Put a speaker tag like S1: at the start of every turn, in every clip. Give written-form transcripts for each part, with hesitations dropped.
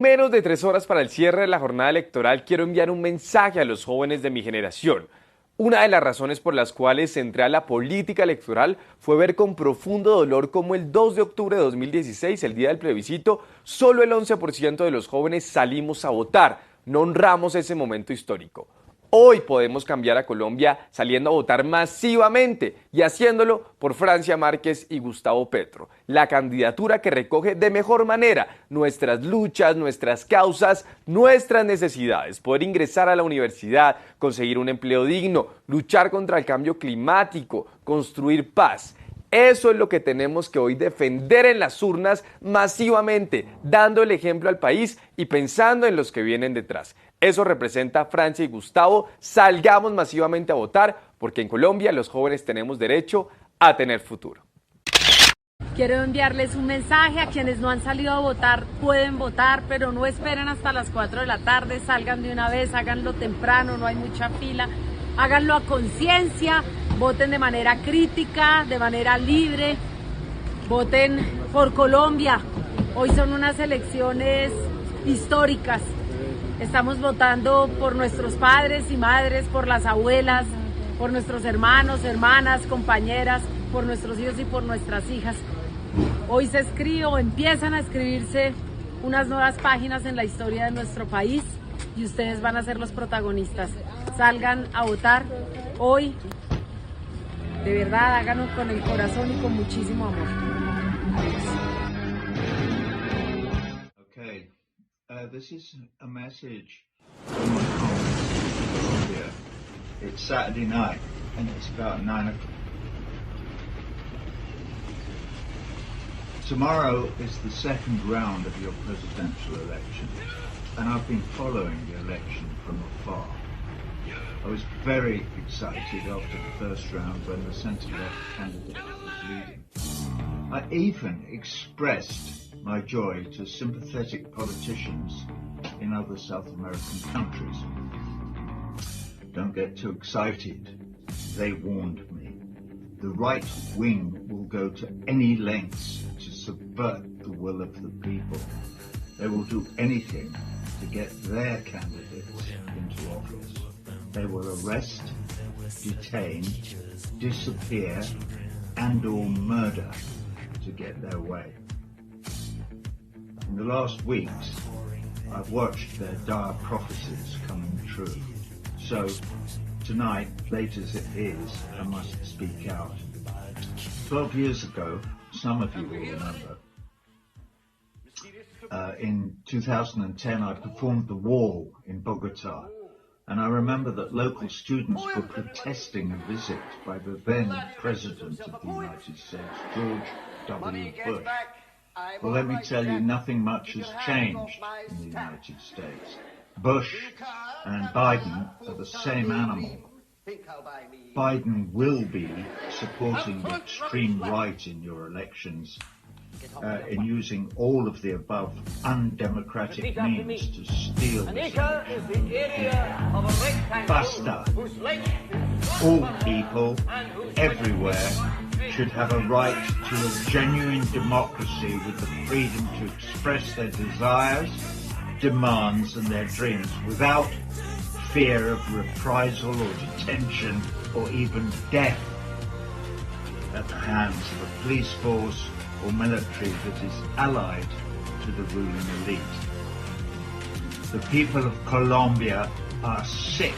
S1: Menos de 3 horas para el cierre de la jornada electoral, quiero enviar un mensaje a los jóvenes de mi generación. Una de las razones por las cuales entré a la política electoral fue ver con profundo dolor cómo el 2 de octubre de 2016, el día del plebiscito, solo el 11% de los jóvenes salimos a votar. No honramos ese momento histórico. Hoy podemos cambiar a Colombia saliendo a votar masivamente y haciéndolo por Francia Márquez y Gustavo Petro, la candidatura que recoge de mejor manera nuestras luchas, nuestras causas, nuestras necesidades, poder ingresar a la universidad, conseguir un empleo digno, luchar contra el cambio climático, construir paz. Eso es lo que tenemos que hoy defender en las urnas masivamente, dando el ejemplo al país y pensando en los que vienen detrás. Eso representa Francia y Gustavo. Salgamos masivamente a votar, porque en Colombia los jóvenes tenemos derecho a tener futuro.
S2: Quiero enviarles un mensaje a quienes no han salido a votar. Pueden votar, pero no esperen hasta las 4 de la tarde. Salgan de una vez, háganlo temprano, no hay mucha fila. Háganlo a conciencia, voten de manera crítica, de manera libre. Voten por Colombia. Hoy son unas elecciones históricas. Estamos votando por nuestros padres y madres, por las abuelas, por nuestros hermanos, hermanas, compañeras, por nuestros hijos y por nuestras hijas. Hoy se escribe o empiezan a escribirse unas nuevas páginas en la historia de nuestro país y ustedes van a ser los protagonistas. Salgan a votar hoy. De verdad, háganlo con el corazón y con muchísimo amor. Adiós.
S3: This is a message from my colleagues in Colombia. It's Saturday night and it's about 9 o'clock. Tomorrow is the second round of your presidential election, and I've been following the election from afar. I was very excited after the first round when the centre-left candidate was leading. I even expressed my joy to sympathetic politicians in other South American countries. Don't get too excited. They warned me. The right wing will go to any lengths to subvert the will of the people. They will do anything to get their candidates into office. They will arrest, detain, disappear, and/or murder to get their way. In the last weeks, I've watched their dire prophecies coming true. So, tonight, late as it is, I must speak out. 12 years ago, some of you will remember, in 2010 I performed The Wall in Bogota, and I remember that local students were protesting a visit by the then President of the United States, George W. Bush. Well, let me tell you, nothing much has changed in the United States. Bush and Biden are the same animal. Biden will be supporting the extreme right in your elections in using all of the above undemocratic means to steal this election. Basta. All people, everywhere, should have a right to a genuine democracy with the freedom to express their desires, demands and their dreams without fear of reprisal or detention or even death at the hands of a police force or military that is allied to the ruling elite. The people of Colombia are sick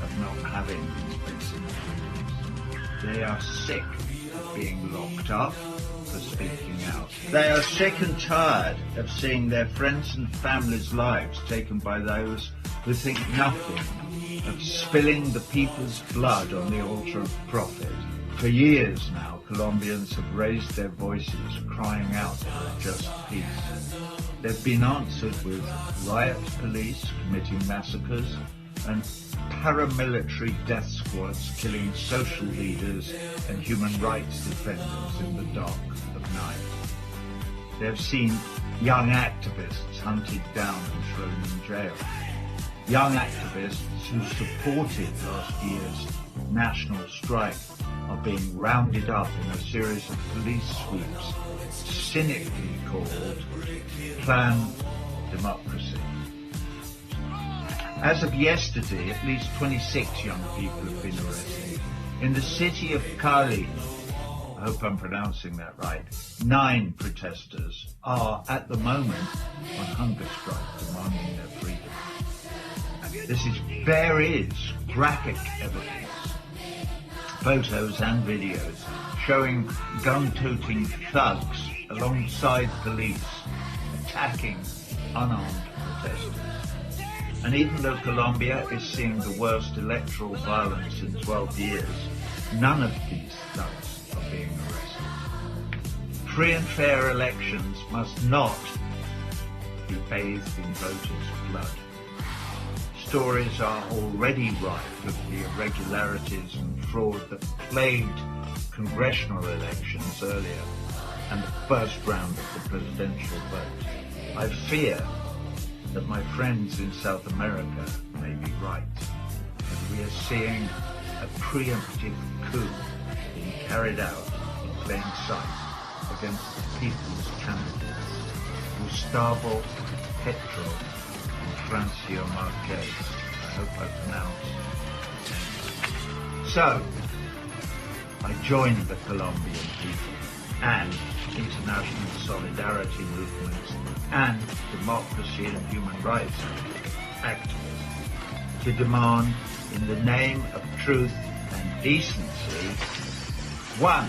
S3: of not having these basic freedoms. They are sick of being locked up for speaking out. They are sick and tired of seeing their friends and families' lives taken by those who think nothing of spilling the people's blood on the altar of profit. For years now, Colombians have raised their voices, crying out for a just peace. They've been answered with riot police committing massacres and paramilitary death squads killing social leaders and human rights defenders in the dark of night. They've seen young activists hunted down and thrown in jail. Young activists who supported last year's national strike are being rounded up in a series of police sweeps cynically called Plan democracy. As of yesterday, at least 26 young people have been arrested. In the city of Cali, I hope I'm pronouncing that right, 9 protesters are at the moment on hunger strike demanding their freedom. There is graphic evidence, photos and videos, showing gun-toting thugs alongside police attacking unarmed protesters. And even though Colombia is seeing the worst electoral violence in 12 years, none of these thugs are being arrested. Free and fair elections must not be bathed in voters' blood. Stories are already rife of the irregularities and fraud that plagued congressional elections earlier and the first round of the presidential vote. I fear that my friends in South America may be right, and we are seeing a preemptive coup being carried out in plain sight against the people's candidates, Gustavo Petro and Francio Marquez. I hope I pronounced it. So, I joined the Colombian people and international solidarity movements and democracy and human rights activists to demand, in the name of truth and decency, 1,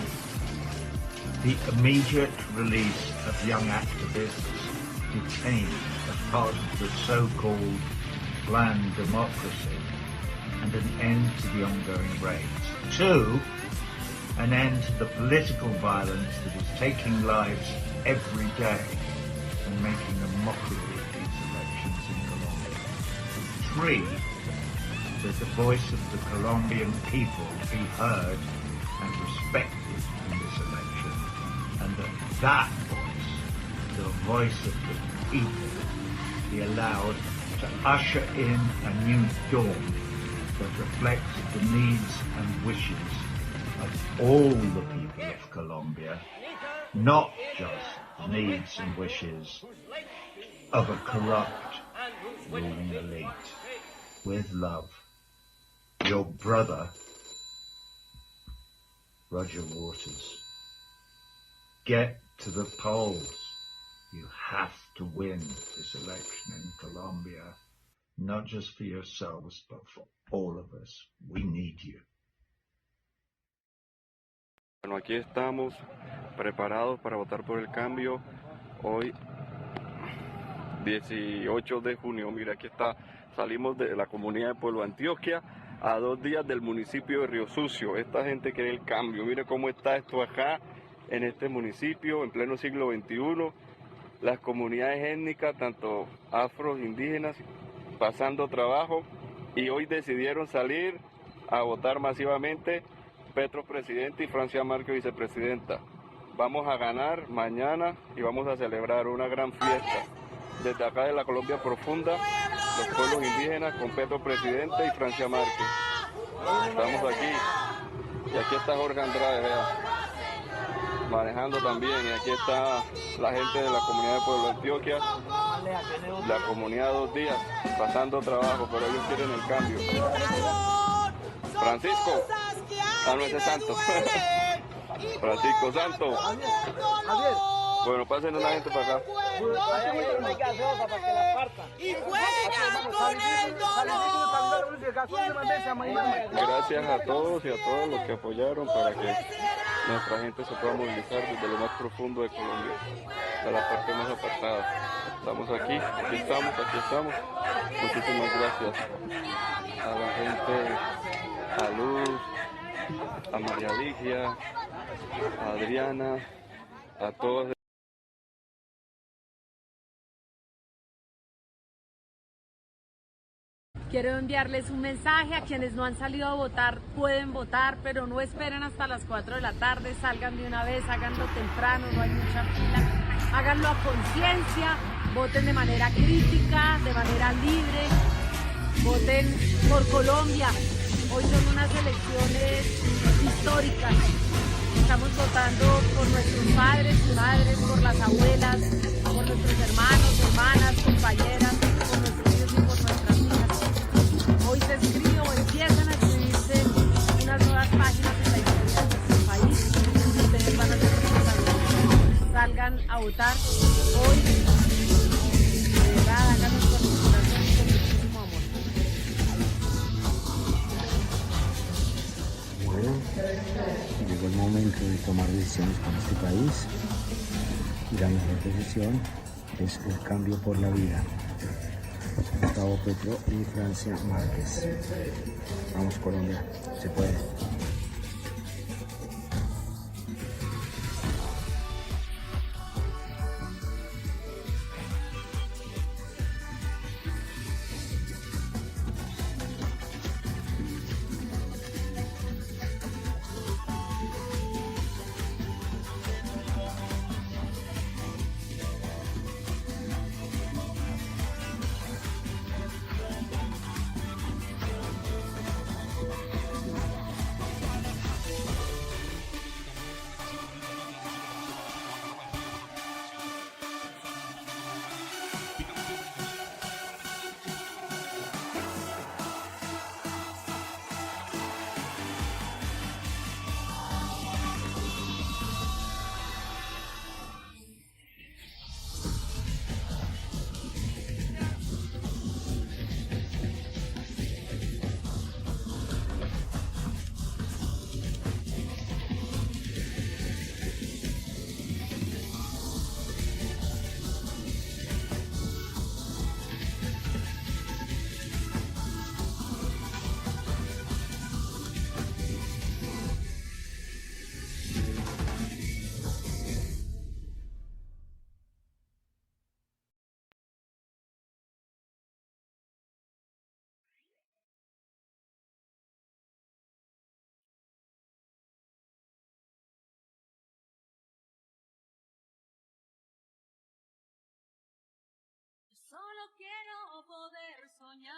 S3: the immediate release of young activists detained as part of the so-called planned democracy and an end to the ongoing raids. 2, an end to the political violence that is taking lives every day and making a mockery of these elections in Colombia. 3, that the voice of the Colombian people be heard and respected in this election, and that voice, the voice of the people, be allowed to usher in a new dawn that reflects the needs and wishes of all the people of Colombia, not just the needs and wishes of a corrupt ruling elite. With love, your brother, Roger Waters. Get to the polls. You have to win this election in Colombia, not just for yourselves, but for all of us. We need you.
S4: Bueno, aquí estamos preparados para votar por el cambio. Hoy, 18 de junio, mira, aquí está, salimos de la comunidad de Pueblo Antioquia a 2 días del municipio de Río Sucio. Esta gente quiere el cambio. Mire cómo está esto acá, en este municipio, en pleno siglo XXI. Las comunidades étnicas, tanto afros, indígenas, pasando trabajo, y hoy decidieron salir a votar masivamente. Petro presidente y Francia Márquez vicepresidenta. Vamos a ganar mañana y vamos a celebrar una gran fiesta. Desde acá de la Colombia profunda, los pueblos indígenas con Petro presidente y Francia Márquez. Estamos aquí. Y aquí está Jorge Andrade, vea, manejando también. Y aquí está la gente de la comunidad de Pueblo Antioquia, la comunidad 2 días, pasando trabajo, pero ellos quieren el cambio. Francisco. Ah, no, ese es Santo. Francisco Santo. Bueno, pasen una gente para acá. Gracias a todos y a todos los que apoyaron para que nuestra gente se pueda movilizar desde lo más profundo de Colombia, de la parte más apartada. Estamos aquí estamos. Muchísimas gracias a la gente, a Luz, a María Ligia, a Adriana, a todos.
S2: Quiero enviarles un mensaje a quienes no han salido a votar, pueden votar, pero no esperen hasta las 4 de la tarde, salgan de una vez, háganlo temprano, no hay mucha fila, háganlo a conciencia, voten de manera crítica, de manera libre, voten por Colombia. Hoy son unas elecciones históricas. Estamos votando por nuestros padres y madres, por las abuelas, por por nuestros hermanos, hermanas, compañeras, por nuestros hijos y por nuestras hijas. Hoy se escribe o empiezan a escribirse unas nuevas páginas en la historia de nuestro país. Ustedes van a ser responsables. Salgan a votar hoy. De verdad, háganlo con su corazón y con muchísimo amor.
S5: Bueno, llegó el momento de tomar decisiones con este país y la mejor decisión es el cambio por la vida. Gustavo Petro y Francia Márquez. Vamos Colombia, se puede.
S6: Solo quiero poder soñar.